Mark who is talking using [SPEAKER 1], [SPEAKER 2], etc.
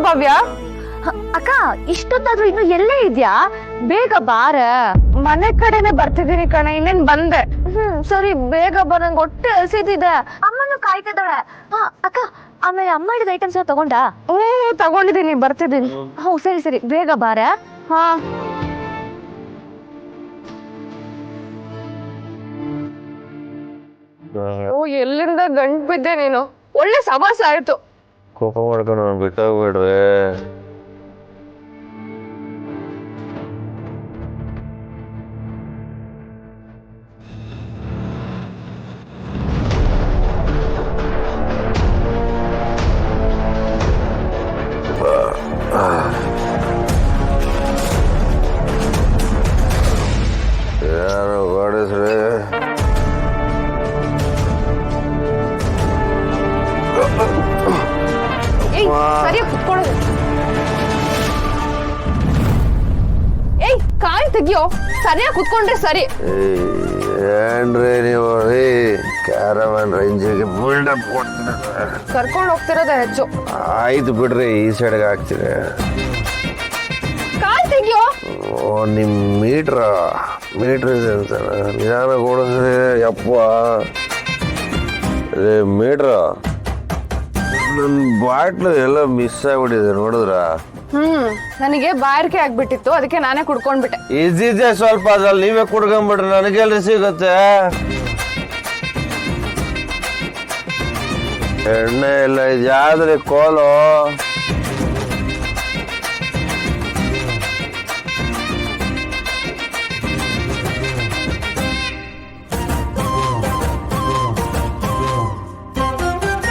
[SPEAKER 1] ಭವ್ಯ.
[SPEAKER 2] ಅಕ್ಕ ಇಷ್ಟೊತ್ತಾದ್ರೂ ಇನ್ನು ಎಲ್ಲೇ ಇದ್ಯಾ? ಬೇಗ ಬಾರ.
[SPEAKER 1] ಮನೆ ಕಡೆನೆ ಬರ್ತಿದ್ದೀನಿ ಕಣ, ಇನ್ನೇನ್ ಬಂದೆ.
[SPEAKER 2] ಸರಿ ಬೇಗ ಬರ, ನಂಗೆ ಹೊಟ್ಟೆ ಹಸಿದಿದೆ. ಅಮ್ಮನು ಕಾಯ್ತಿದ್ದಾಳೆ. ಅಕ್ಕ ಆಮೇಲೆ ಅಮ್ಮ ಹಿಡಿದ ಐಟಮ್ಸ್ ತಗೊಂಡಾ?
[SPEAKER 1] ತಗೊಂಡಿದ್ದೀನಿ, ಬರ್ತಿದ್ದೀನಿ.
[SPEAKER 2] ಸರಿ ಸರಿ ಬೇಗ ಬಾರ.
[SPEAKER 1] ಹಾ ಎಲ್ಲಿಂದ ಗಂಟ್ ಬಿದ್ದೆ ನೀನು. ಒಳ್ಳೆ ಸವಾಸ ಆಯ್ತು.
[SPEAKER 3] ಕೋಪ ಮಾಡ್ಕೊಂಡು ಬಿಟ್ಟಾಗ್ಬೇಡ್ವೆ. ಯಾರು ಗಾಡಿಸ್ರಿ?
[SPEAKER 1] ಸರಿಯಾಗಿ ಕುತ್ಕೊಳ್ಳೋದು. ಏಯ್ ಕಾಲ್ ತೆಗಿಯೋ, ಸರಿಯಾಗಿ ಕುತ್ಕೊಂಡ್ರೆ ಸರಿ.
[SPEAKER 3] ಏನ್ರಿ ನೀವು ಕ್ಯಾರವನ್ ರೇಂಜಿಗೆ ಬಿಲ್ಡಪ್ ಕೊಡ್ತೀರ?
[SPEAKER 1] ಕರ್ಕೊಂಡು ಹೋಗ್ತಿರೋದ ಹೆಚ್ಚು.
[SPEAKER 3] ಆಯ್ತು ಬಿಡ್ರಿ, ಈ ಸೈಡ್ಗೆ ಹಾಕ್ತೀರಿ.
[SPEAKER 1] ಕಾಲ್ ತೆಗಿಯೋ.
[SPEAKER 3] ನಿಮ್ ಮೀಟ್ರ ಇದೆ ಅಂತ ನಿಧಾನ ಕೊಡಿಸ್ರಿ. ಯಪ್ಪ ಮೀಟ್ರ, ನನ್ನ ಬಾಟ್ಲು ಎಲ್ಲ ಮಿಸ್ ಆಗ್ಬಿಟ್ಟಿದೆ ನೋಡಿದ್ರ?
[SPEAKER 1] ನನಗೆ ಬಾಯಾರಿಕೆ ಆಗ್ಬಿಟ್ಟಿತ್ತು, ಅದಕ್ಕೆ ನಾನೇ ಕುಡ್ಕೊಂಡ್ಬಿಟ್ಟೆ.
[SPEAKER 3] ಇದ್ದಿದ್ದೆ ಸ್ವಲ್ಪ, ಅದ್ರಲ್ಲಿ ನೀವೇ ಕುಡ್ಕೊಂಡ್ಬಿಟ್ರಿ, ನನಗೆಲ್ರಿ ಸಿಗುತ್ತೆ? ಎಣ್ಣೆ ಇಲ್ಲ, ಇದ್ಯಾವ್ದ್ರಿ ಕೋಲು?